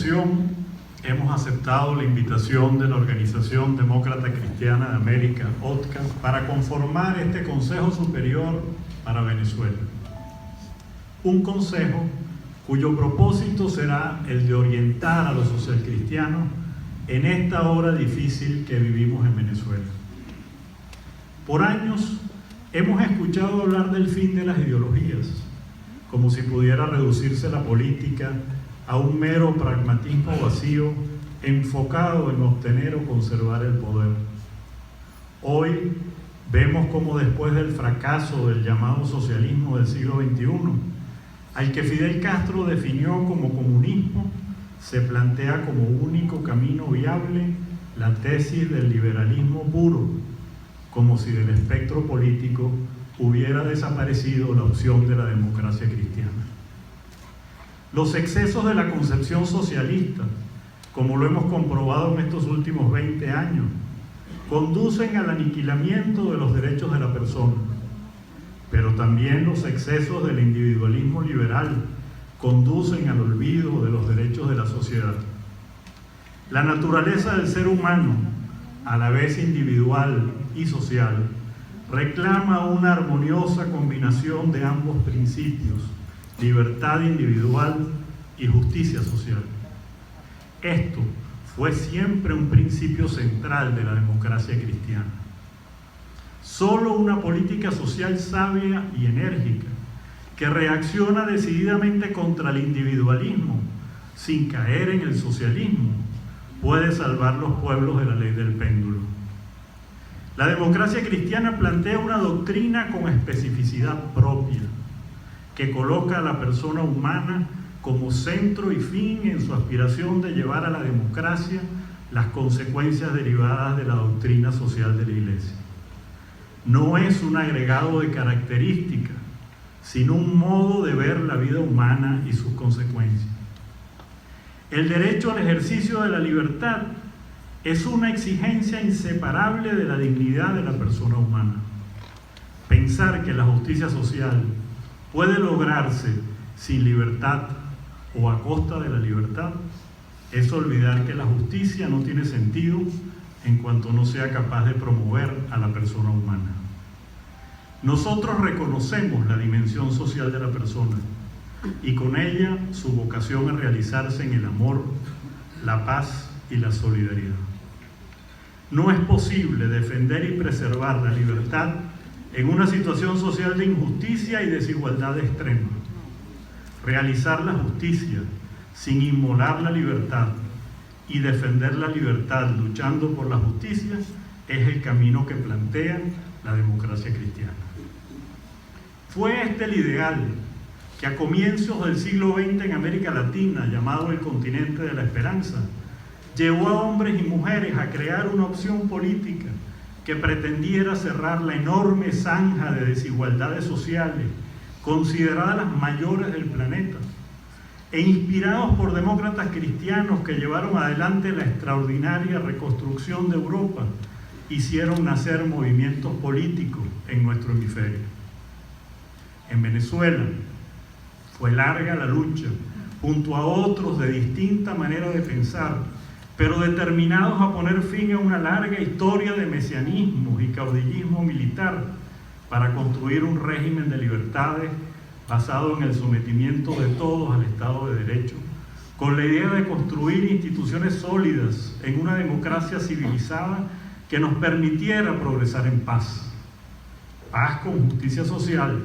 ocasión hemos aceptado la invitación de la Organización Demócrata Cristiana de América, ODCA, para conformar este Consejo Superior para Venezuela. Un consejo cuyo propósito será el de orientar a los socialcristianos en esta hora difícil que vivimos en Venezuela. Por años hemos escuchado hablar del fin de las ideologías, como si pudiera reducirse la política a un mero pragmatismo vacío enfocado en obtener o conservar el poder. Hoy vemos cómo después del fracaso del llamado socialismo del siglo XXI, al que Fidel Castro definió como comunismo, se plantea como único camino viable la tesis del liberalismo puro, como si del espectro político hubiera desaparecido la opción de la democracia cristiana. Los excesos de la concepción socialista, como lo hemos comprobado en estos últimos 20 años, conducen al aniquilamiento de los derechos de la persona, pero también los excesos del individualismo liberal conducen al olvido de los derechos de la sociedad. La naturaleza del ser humano, a la vez individual y social, reclama una armoniosa combinación de ambos principios: libertad individual y justicia social. Esto fue siempre un principio central de la democracia cristiana. Solo una política social sabia y enérgica, que reacciona decididamente contra el individualismo, sin caer en el socialismo, puede salvar los pueblos de la ley del péndulo. La democracia cristiana plantea una doctrina con especificidad propia, que coloca a la persona humana como centro y fin en su aspiración de llevar a la democracia las consecuencias derivadas de la doctrina social de la Iglesia. No es un agregado de características, sino un modo de ver la vida humana y sus consecuencias. El derecho al ejercicio de la libertad es una exigencia inseparable de la dignidad de la persona humana. Pensar que la justicia social puede lograrse sin libertad o a costa de la libertad es olvidar que la justicia no tiene sentido en cuanto no sea capaz de promover a la persona humana. Nosotros reconocemos la dimensión social de la persona y con ella su vocación a realizarse en el amor, la paz y la solidaridad. No es posible defender y preservar la libertad en una situación social de injusticia y desigualdad extrema. Realizar la justicia sin inmolar la libertad y defender la libertad luchando por la justicia es el camino que plantea la democracia cristiana. Fue este el ideal que a comienzos del siglo XX en América Latina, llamado el continente de la esperanza, llevó a hombres y mujeres a crear una opción política que pretendiera cerrar la enorme zanja de desigualdades sociales, consideradas las mayores del planeta, e inspirados por demócratas cristianos que llevaron adelante la extraordinaria reconstrucción de Europa, hicieron nacer movimientos políticos en nuestro hemisferio. En Venezuela fue larga la lucha, junto a otros de distinta manera de pensar, pero determinados a poner fin a una larga historia de mesianismo y caudillismo militar para construir un régimen de libertades basado en el sometimiento de todos al Estado de Derecho, con la idea de construir instituciones sólidas en una democracia civilizada que nos permitiera progresar en paz. Paz con justicia social,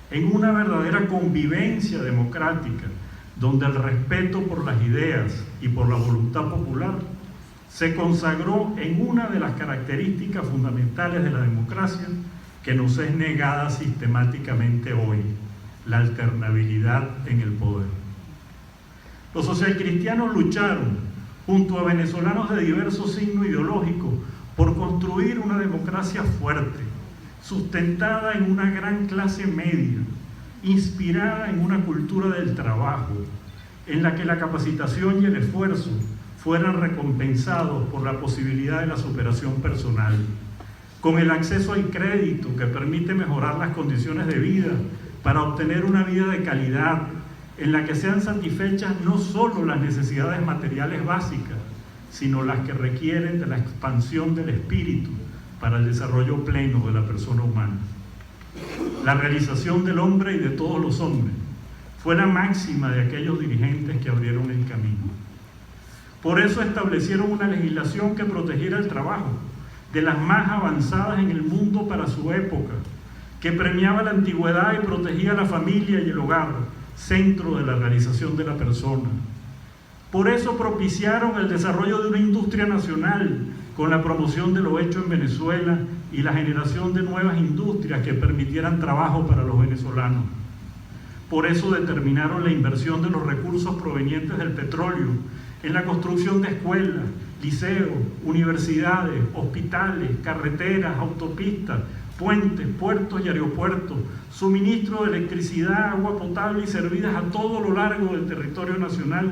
en una verdadera convivencia democrática, donde el respeto por las ideas y por la voluntad popular se consagró en una de las características fundamentales de la democracia que nos es negada sistemáticamente hoy: la alternabilidad en el poder. Los socialcristianos lucharon, junto a venezolanos de diversos signos ideológicos, por construir una democracia fuerte, sustentada en una gran clase media, inspirada en una cultura del trabajo, en la que la capacitación y el esfuerzo fueran recompensados por la posibilidad de la superación personal, con el acceso al crédito que permite mejorar las condiciones de vida para obtener una vida de calidad en la que sean satisfechas no solo las necesidades materiales básicas, sino las que requieren de la expansión del espíritu para el desarrollo pleno de la persona humana. La realización del hombre y de todos los hombres fue la máxima de aquellos dirigentes que abrieron el camino. Por eso establecieron una legislación que protegiera el trabajo, de las más avanzadas en el mundo para su época, que premiaba la antigüedad y protegía la familia y el hogar, centro de la realización de la persona. Por eso propiciaron el desarrollo de una industria nacional, con la promoción de lo hecho en Venezuela y la generación de nuevas industrias que permitieran trabajo para los venezolanos. Por eso determinaron la inversión de los recursos provenientes del petróleo en la construcción de escuelas, liceos, universidades, hospitales, carreteras, autopistas, puentes, puertos y aeropuertos, suministro de electricidad, agua potable y servidas a todo lo largo del territorio nacional,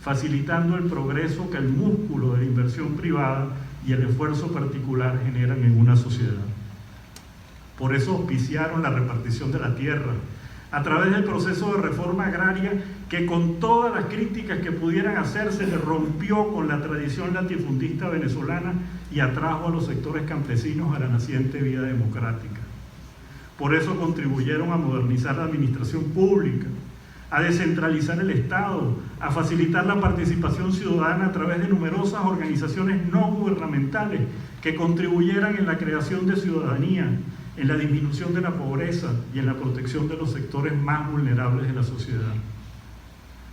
facilitando el progreso que el músculo de la inversión privada y el esfuerzo particular generan en una sociedad. Por eso auspiciaron la repartición de la tierra, a través del proceso de reforma agraria que, con todas las críticas que pudieran hacerse, le rompió con la tradición latifundista venezolana y atrajo a los sectores campesinos a la naciente vida democrática. Por eso contribuyeron a modernizar la administración pública, a descentralizar el Estado, a facilitar la participación ciudadana a través de numerosas organizaciones no gubernamentales que contribuyeran en la creación de ciudadanía, en la disminución de la pobreza y en la protección de los sectores más vulnerables de la sociedad.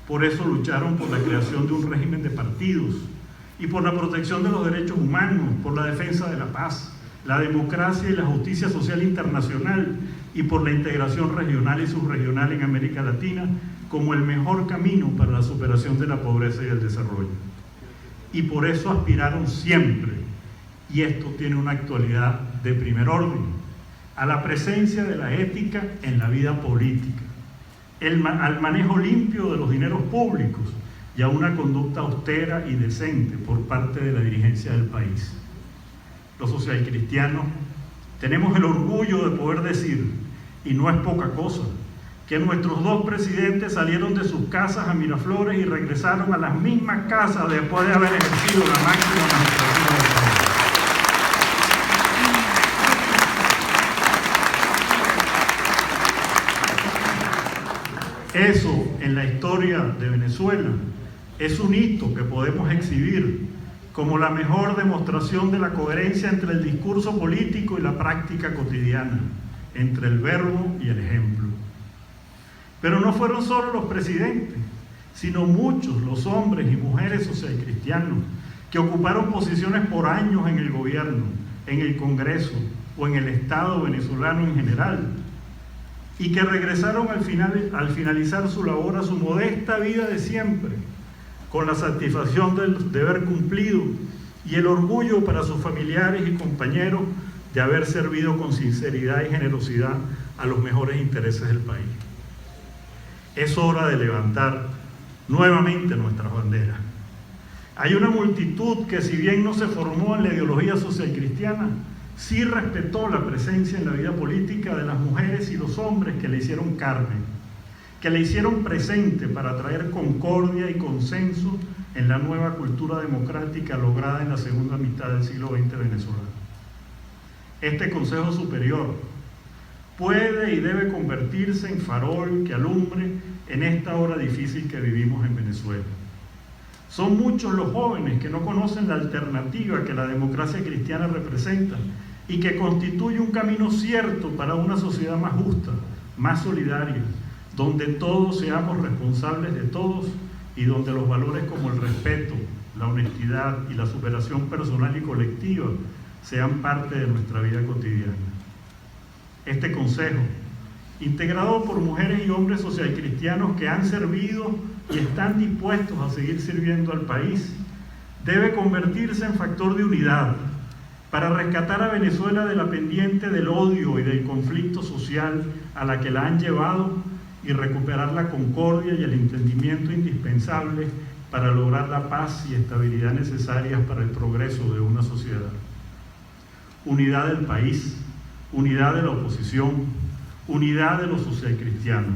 Por eso lucharon por la creación de un régimen de partidos y por la protección de los derechos humanos, por la defensa de la paz, la democracia y la justicia social internacional, y por la integración regional y subregional en América Latina como el mejor camino para la superación de la pobreza y el desarrollo. Y por eso aspiraron siempre, y esto tiene una actualidad de primer orden, a la presencia de la ética en la vida política, al manejo limpio de los dineros públicos y a una conducta austera y decente por parte de la dirigencia del país. Los socialcristianos tenemos el orgullo de poder decir, y no es poca cosa, que nuestros dos presidentes salieron de sus casas a Miraflores y regresaron a las mismas casas después de haber ejercido la máxima magistratura del país. Eso, en la historia de Venezuela, es un hito que podemos exhibir como la mejor demostración de la coherencia entre el discurso político y la práctica cotidiana, entre el verbo y el ejemplo. Pero no fueron solo los presidentes, sino muchos los hombres y mujeres socialcristianos que ocuparon posiciones por años en el gobierno, en el Congreso o en el Estado venezolano en general, y que regresaron al finalizar su labor a su modesta vida de siempre, con la satisfacción del deber cumplido y el orgullo para sus familiares y compañeros de haber servido con sinceridad y generosidad a los mejores intereses del país. Es hora de levantar nuevamente nuestras banderas. Hay una multitud que, si bien no se formó en la ideología socialcristiana, sí respetó la presencia en la vida política de las mujeres y los hombres que le hicieron carne, que le hicieron presente para traer concordia y consenso en la nueva cultura democrática lograda en la segunda mitad del siglo XX venezolano. Este Consejo Superior puede y debe convertirse en farol que alumbre en esta hora difícil que vivimos en Venezuela. Son muchos los jóvenes que no conocen la alternativa que la democracia cristiana representa y que constituye un camino cierto para una sociedad más justa, más solidaria, donde todos seamos responsables de todos y donde los valores como el respeto, la honestidad y la superación personal y colectiva sean parte de nuestra vida cotidiana. Este consejo, integrado por mujeres y hombres socialcristianos que han servido y están dispuestos a seguir sirviendo al país, debe convertirse en factor de unidad para rescatar a Venezuela de la pendiente del odio y del conflicto social a la que la han llevado y recuperar la concordia y el entendimiento indispensable para lograr la paz y estabilidad necesarias para el progreso de una sociedad. Unidad del país, unidad de la oposición, unidad de los socialcristianos.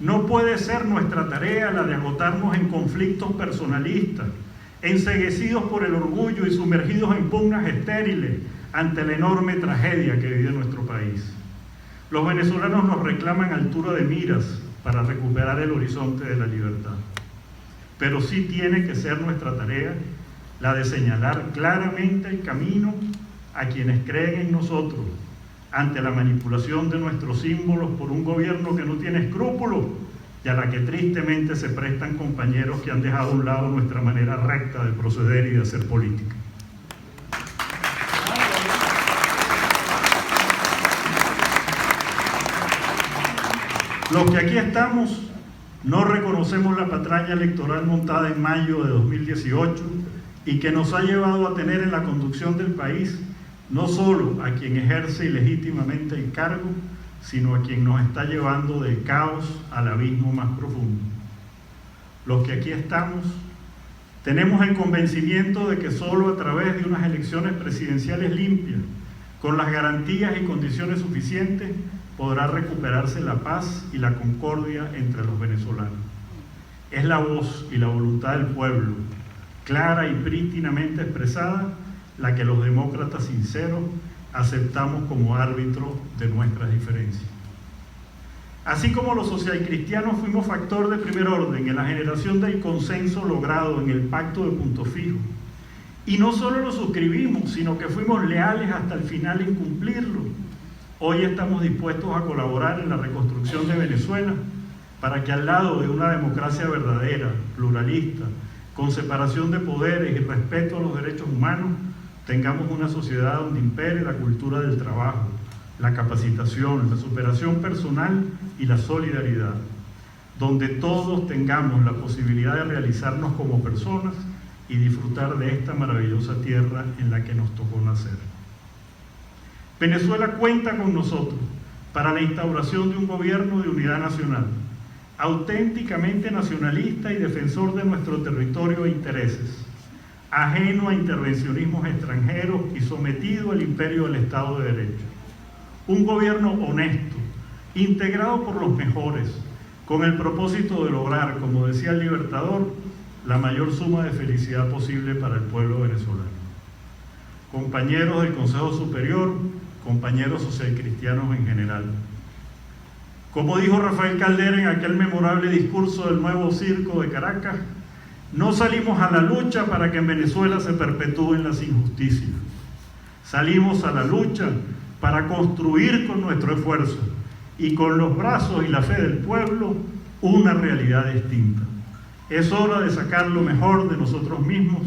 No puede ser nuestra tarea la de agotarnos en conflictos personalistas, enceguecidos por el orgullo y sumergidos en pugnas estériles ante la enorme tragedia que vive nuestro país. Los venezolanos nos reclaman altura de miras para recuperar el horizonte de la libertad. Pero sí tiene que ser nuestra tarea la de señalar claramente el camino a quienes creen en nosotros ante la manipulación de nuestros símbolos por un gobierno que no tiene escrúpulos y a la que tristemente se prestan compañeros que han dejado a un lado nuestra manera recta de proceder y de hacer política. Los que aquí estamos no reconocemos la patraña electoral montada en mayo de 2018 y que nos ha llevado a tener en la conducción del país no solo a quien ejerce ilegítimamente el cargo, sino a quien nos está llevando del caos al abismo más profundo. Los que aquí estamos tenemos el convencimiento de que solo a través de unas elecciones presidenciales limpias, con las garantías y condiciones suficientes, podrá recuperarse la paz y la concordia entre los venezolanos. Es la voz y la voluntad del pueblo, clara y prístinamente expresada, la que los demócratas sinceros aceptamos como árbitro de nuestras diferencias. Así como los socialcristianos fuimos factor de primer orden en la generación del consenso logrado en el Pacto de Punto Fijo, y no solo lo suscribimos, sino que fuimos leales hasta el final en cumplirlo, hoy estamos dispuestos a colaborar en la reconstrucción de Venezuela para que al lado de una democracia verdadera, pluralista, con separación de poderes y respeto a los derechos humanos, tengamos una sociedad donde impere la cultura del trabajo, la capacitación, la superación personal y la solidaridad, donde todos tengamos la posibilidad de realizarnos como personas y disfrutar de esta maravillosa tierra en la que nos tocó nacer. Venezuela cuenta con nosotros para la instauración de un gobierno de unidad nacional, auténticamente nacionalista y defensor de nuestro territorio e intereses, ajeno a intervencionismos extranjeros y sometido al imperio del Estado de Derecho. Un gobierno honesto, integrado por los mejores, con el propósito de lograr, como decía el Libertador, la mayor suma de felicidad posible para el pueblo venezolano. Compañeros del Consejo Superior, compañeros socialcristianos en general. Como dijo Rafael Caldera en aquel memorable discurso del Nuevo Circo de Caracas, no salimos a la lucha para que en Venezuela se perpetúen las injusticias. Salimos a la lucha para construir con nuestro esfuerzo y con los brazos y la fe del pueblo una realidad distinta. Es hora de sacar lo mejor de nosotros mismos,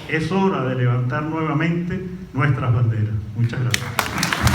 es hora de levantar nuevamente nuestras banderas. Muchas gracias.